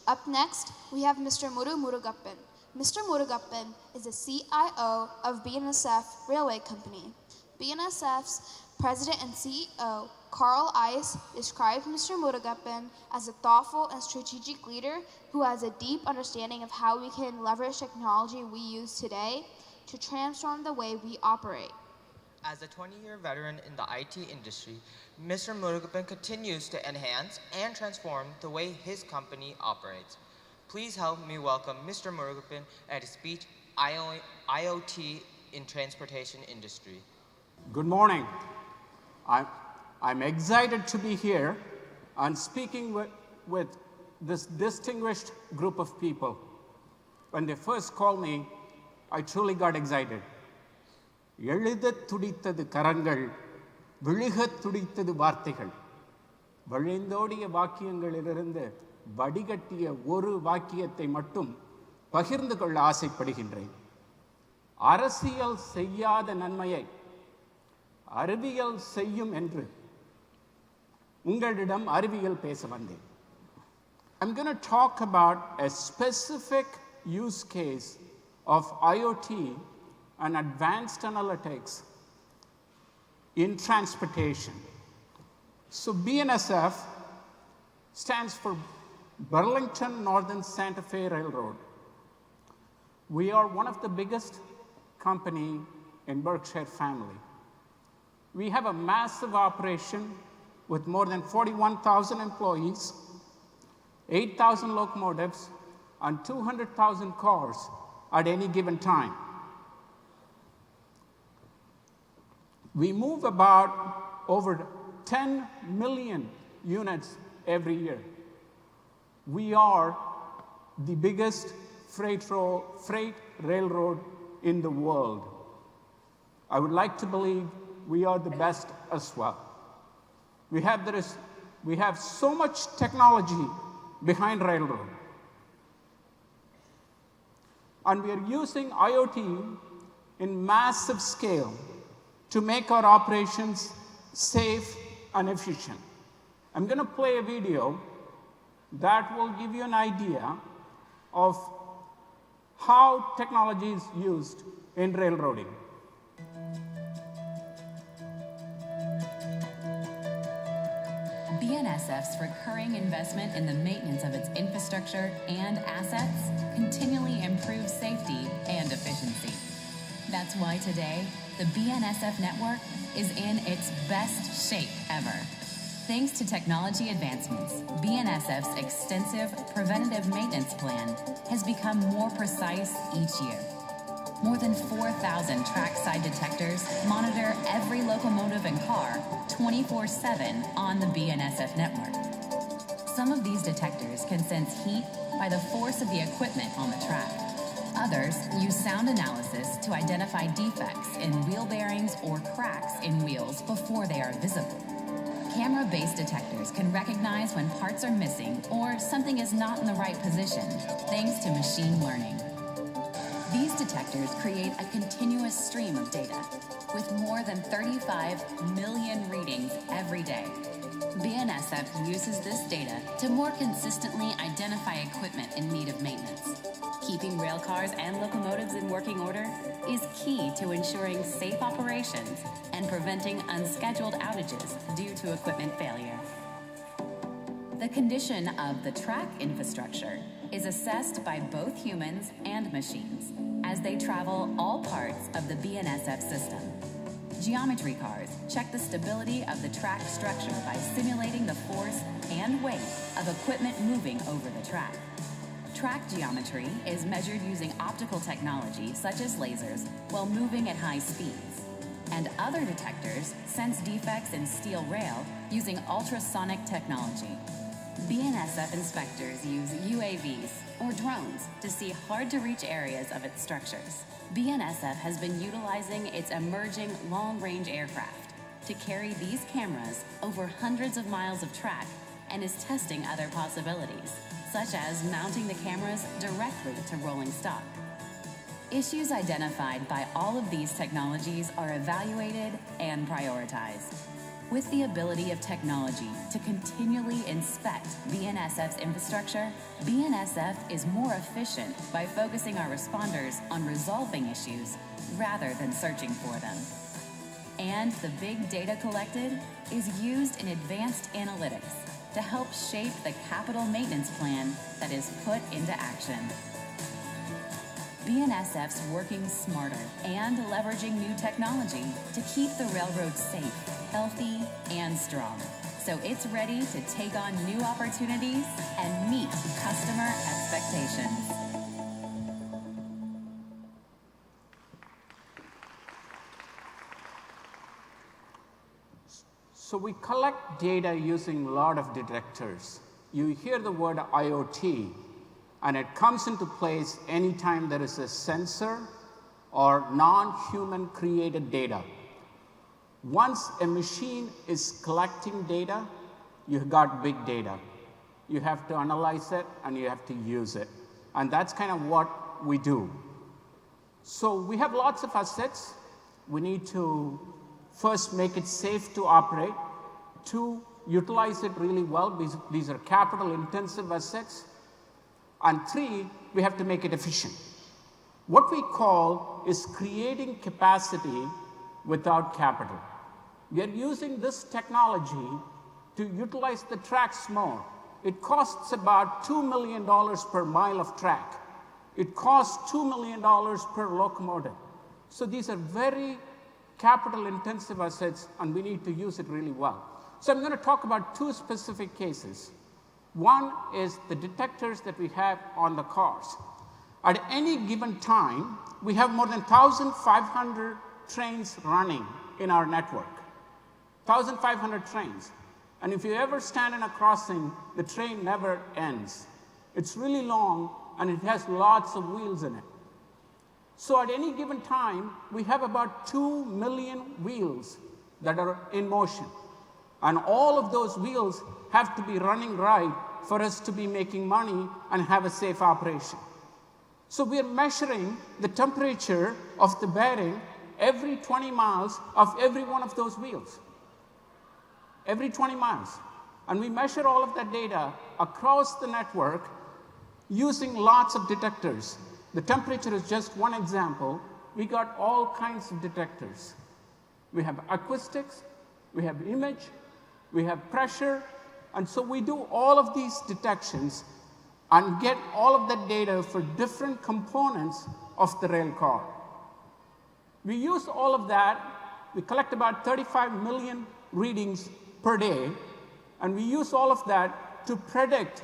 Up next, we have Mr. Murugappan. Mr. Murugappan is the CIO of BNSF Railway Company. BNSF's President and CEO, Carl Ice, described Mr. Murugappan as a thoughtful and strategic leader who has a deep understanding of how we can leverage technology we use today to transform the way we operate. As a 20-year veteran in the IT industry, Mr. Murugappan continues to enhance and transform the way his company operates. Please help me welcome Mr. Murugappan at his speech, IoT in Transportation Industry. Good morning. I'm excited to be here and speaking with this distinguished group of people. When they first called me, I truly got excited. எழுதத் துடித்தது கரங்கள், விழுகத் துடித்தது வார்த்தைகள். வழிந்தோடிய வாக்கியங்களிலிருந்து வடிகட்டிய ஒரு வாக்கியத்தை மட்டும் பகிர்ந்து கொள்ள ஆசைப்படுகின்றேன். அரசியல் செய்யாத நன்மையை அறிவியல் செய்யும் என்று உங்களிடம் அறிவியல் பேச வந்தேன். I'm going to talk about a specific use case of IoT and advanced analytics in transportation. So BNSF stands for Burlington Northern Santa Fe Railroad. We are one of the biggest company in Berkshire family. We have a massive operation with more than 41,000 employees, 8,000 locomotives, and 200,000 cars at any given time. We move about over 10 million units every year. We are the biggest freight railroad in the world. I would like to believe we are the best as well. We have so much technology behind railroad. And we are using IoT in massive scale to make our operations safe and efficient. I'm going to play a video that will give you an idea of how technology is used in railroading. BNSF's recurring investment in the maintenance of its infrastructure and assets continually improves safety and efficiency. That's why today, the BNSF network is in its best shape ever. Thanks to technology advancements, BNSF's extensive preventative maintenance plan has become more precise each year. More than 4,000 trackside detectors monitor every locomotive and car 24/7 on the BNSF network. Some of these detectors can sense heat by the force of the equipment on the track. Others use sound analysis to identify defects in wheel bearings or cracks in wheels before they are visible. Camera-based detectors can recognize when parts are missing or something is not in the right position, thanks to machine learning. These detectors create a continuous stream of data, with more than 35 million readings every day. BNSF uses this data to more consistently identify equipment in need of maintenance. Keeping rail cars and locomotives in working order is key to ensuring safe operations and preventing unscheduled outages due to equipment failure. The condition of the track infrastructure is assessed by both humans and machines as they travel all parts of the BNSF system. Geometry cars check the stability of the track structure by simulating the force and weight of equipment moving over the track. Track geometry is measured using optical technology such as lasers while moving at high speeds. And other detectors sense defects in steel rail using ultrasonic technology. BNSF inspectors use UAVs or drones to see hard-to-reach areas of its structures. BNSF has been utilizing its emerging long-range aircraft to carry these cameras over hundreds of miles of track and is testing other possibilities, such as mounting the cameras directly to rolling stock. Issues identified by all of these technologies are evaluated and prioritized. With the ability of technology to continually inspect BNSF's infrastructure, BNSF is more efficient by focusing our responders on resolving issues rather than searching for them. And the big data collected is used in advanced analytics to help shape the capital maintenance plan that is put into action. BNSF's working smarter and leveraging new technology to keep the railroad safe, healthy, and strong, so it's ready to take on new opportunities and meet customer expectations. So we collect data using a lot of detectors. You hear the word IoT, and it comes into place anytime there is a sensor or non-human created data. Once a machine is collecting data, you've got big data. You have to analyze it and you have to use it. And that's kind of what we do. So we have lots of assets. We need to first make it safe to operate. 2, utilize it really well. These are capital intensive assets. And 3, we have to make it efficient. What we call is creating capacity without capital. We are using this technology to utilize the tracks more. It costs about $2 million per mile of track. It costs $2 million per locomotive. So these are very capital intensive assets, and we need to use it really well. So I'm going to talk about 2 specific cases. One is the detectors that we have on the cars. At any given time, we have more than 1,500 trains running in our network. 1,500 trains. And if you ever stand in a crossing, the train never ends. It's really long, and it has lots of wheels in it. So at any given time, we have about 2 million wheels that are in motion. And all of those wheels have to be running right for us to be making money and have a safe operation. So we are measuring the temperature of the bearing every 20 miles of every one of those wheels. Every 20 miles. And we measure all of that data across the network using lots of detectors. The temperature is just one example. We got all kinds of detectors. We have acoustics, we have image, we have pressure, and so we do all of these detections and get all of that data for different components of the rail car. We use all of that. We collect about 35 million readings per day, and we use all of that to predict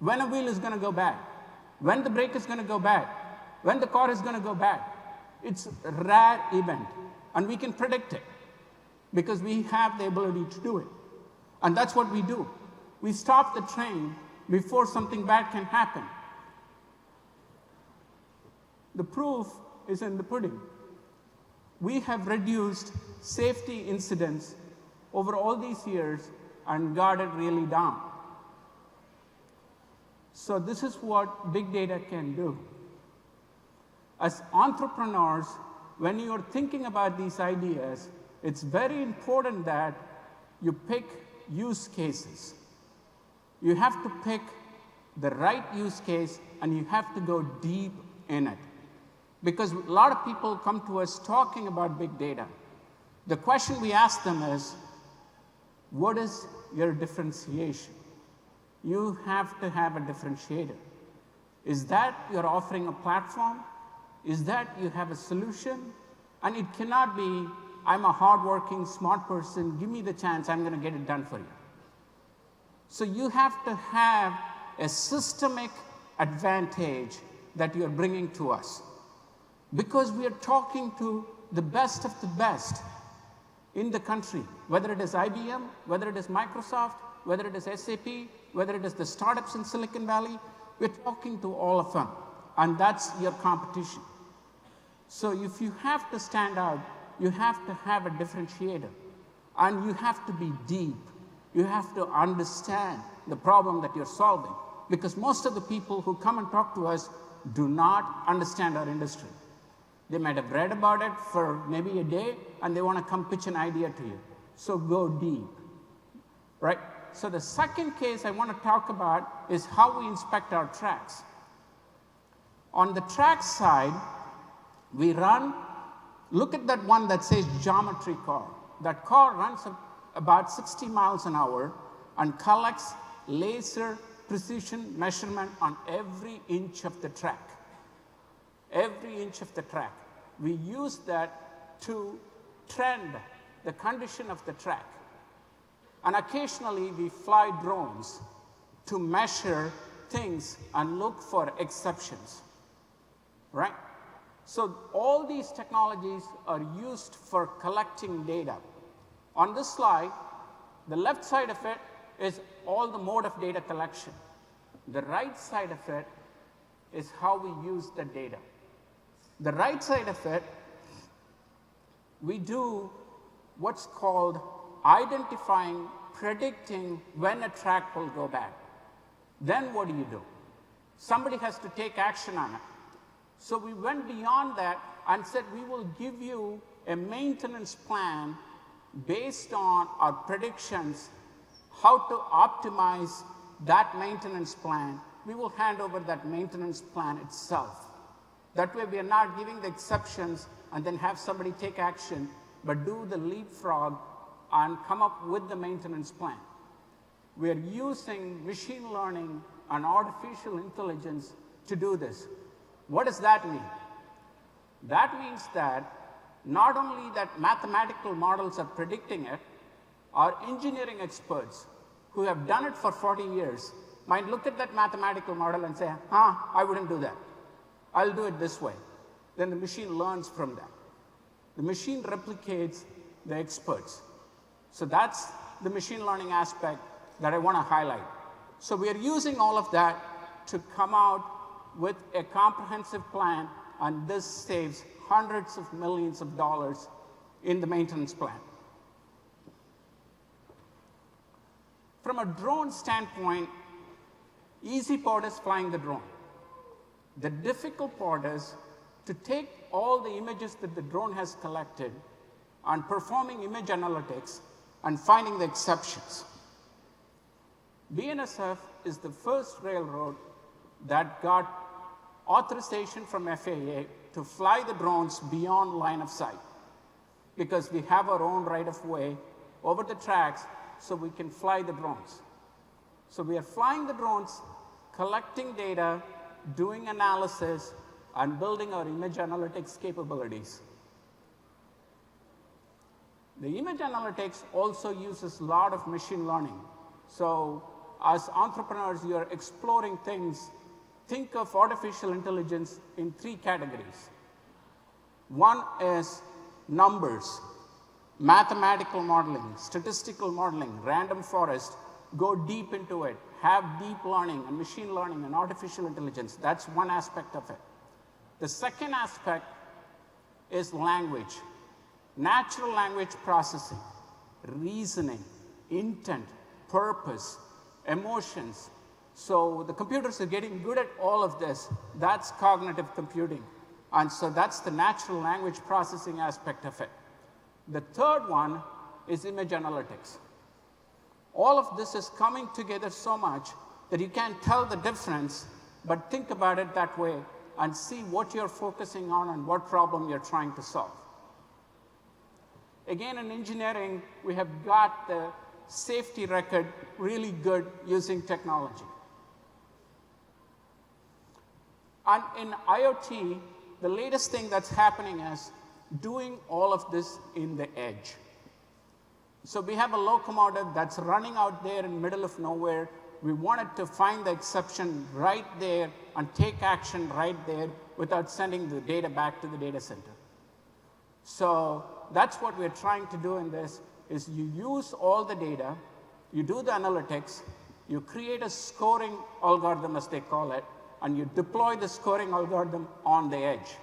when a wheel is going to go bad, when the brake is going to go bad, when the car is going to go bad. It's a rare event, and we can predict it because we have the ability to do it. And that's what we do. We stop the train before something bad can happen. The proof is in the pudding. We have reduced safety incidents over all these years and got it really down. So this is what big data can do. As entrepreneurs, when you're thinking about these ideas, it's very important that you pick use cases. You have to pick the right use case, and you have to go deep in it. Because a lot of people come to us talking about big data. The question we ask them is, what is your differentiation? You have to have a differentiator. Is that you're offering a platform? Is that you have a solution? And it cannot be, I'm a hardworking, smart person, give me the chance, I'm going to get it done for you. So you have to have a systemic advantage that you're bringing to us. Because we are talking to the best of the best in the country, whether it is IBM, whether it is Microsoft, whether it is SAP, whether it is the startups in Silicon Valley, we're talking to all of them. And that's your competition. So if you have to stand out, you have to have a differentiator. And you have to be deep. You have to understand the problem that you're solving. Because most of the people who come and talk to us do not understand our industry. They might have read about it for maybe a day, and they want to come pitch an idea to you. So go deep, right? So the second case I want to talk about is how we inspect our tracks. On the track side, we run, look at that one that says geometry car. That car runs about 60 miles an hour and collects laser precision measurement on every inch of the track. Every inch of the track. We use that to trend the condition of the track. And occasionally we fly drones to measure things and look for exceptions, right? So all these technologies are used for collecting data. On this slide, the left side of it is all the mode of data collection. The right side of it is how we use the data. The right side of it, we do what's called identifying, predicting when a track will go bad. Then what do? Somebody has to take action on it. So we went beyond that and said we will give you a maintenance plan based on our predictions, how to optimize that maintenance plan. We will hand over that maintenance plan itself. That way we are not giving the exceptions and then have somebody take action, but do the leapfrog and come up with the maintenance plan. We are using machine learning and artificial intelligence to do this. What does that mean? That means that not only that mathematical models are predicting it, our engineering experts who have done it for 40 years might look at that mathematical model and say, I wouldn't do that. I'll do it this way. Then the machine learns from that. The machine replicates the experts. So that's the machine learning aspect that I want to highlight. So we are using all of that to come out with a comprehensive plan, and this saves hundreds of millions of dollars in the maintenance plan. From a drone standpoint, easy part is flying the drone. The difficult part is to take all the images that the drone has collected and performing image analytics and finding the exceptions. BNSF is the first railroad that got authorization from FAA to fly the drones beyond line of sight, because we have our own right-of-way over the tracks so we can fly the drones. So we are flying the drones, collecting data, doing analysis, and building our image analytics capabilities. The image analytics also uses a lot of machine learning. So as entrepreneurs, you're exploring things. Think of artificial intelligence in 3 categories. One is numbers, mathematical modeling, statistical modeling, random forest. Go deep into it. Have deep learning and machine learning and artificial intelligence. That's one aspect of it. The second aspect is language. Natural language processing, reasoning, intent, purpose, emotions. So the computers are getting good at all of this. That's cognitive computing. And so that's the natural language processing aspect of it. The third one is image analytics. All of this is coming together so much that you can't tell the difference, but think about it that way and see what you're focusing on and what problem you're trying to solve. Again, in engineering, we have got the safety record really good using technology. And in IoT, the latest thing that's happening is doing all of this in the edge. So we have a locomotive that's running out there in the middle of nowhere. We wanted to find the exception right there and take action right there without sending the data back to the data center. So that's what we're trying to do in this, is you use all the data, you do the analytics, you create a scoring algorithm, as they call it, and you deploy the scoring algorithm on the edge.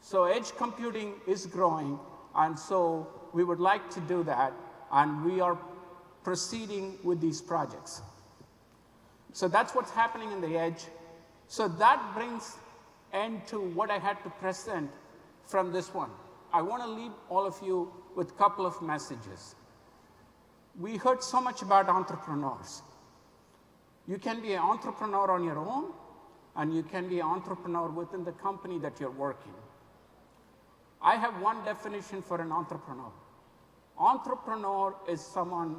So edge computing is growing, and so we would like to do that, and we are proceeding with these projects. So that's what's happening in the edge. So that brings end to what I had to present from this one. I want to leave all of you with a couple of messages. We heard so much about entrepreneurs. You can be an entrepreneur on your own, and you can be an entrepreneur within the company that you're working. I have one definition for an entrepreneur. Entrepreneur is someone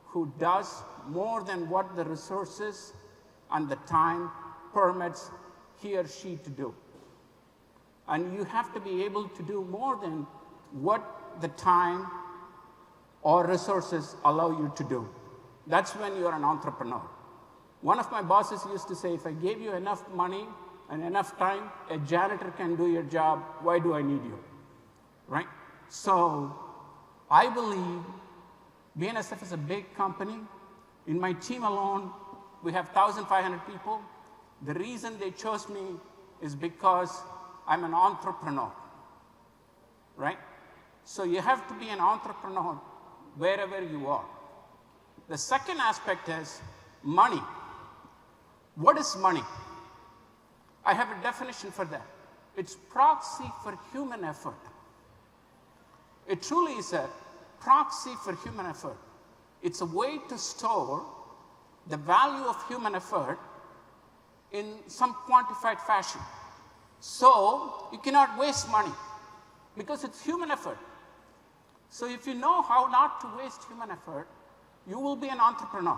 who does more than what the resources and the time permits he or she to do. And you have to be able to do more than what the time or resources allow you to do. That's when you're an entrepreneur. One of my bosses used to say, if I gave you enough money and enough time, a janitor can do your job. Why do I need you? Right? So I believe BNSF is a big company. In my team alone, we have 1,500 people. The reason they chose me is because I'm an entrepreneur, right? So you have to be an entrepreneur wherever you are. The second aspect is money. What is money? I have a definition for that. It's proxy for human effort. It truly is a proxy for human effort. It's a way to store the value of human effort in some quantified fashion. So you cannot waste money because it's human effort. So if you know how not to waste human effort, you will be an entrepreneur.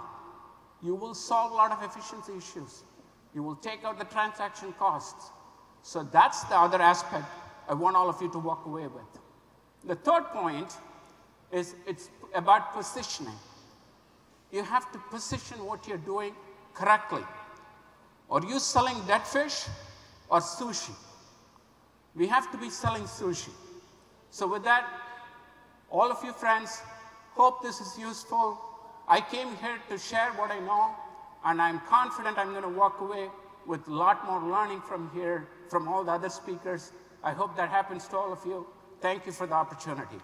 You will solve a lot of efficiency issues. You will take out the transaction costs. So that's the other aspect I want all of you to walk away with. The third point is it's about positioning. You have to position what you're doing correctly. Are you selling dead fish or sushi? We have to be selling sushi. So with that, all of you friends, hope this is useful. I came here to share what I know, and I'm confident I'm going to walk away with a lot more learning from here, from all the other speakers. I hope that happens to all of you. Thank you for the opportunity.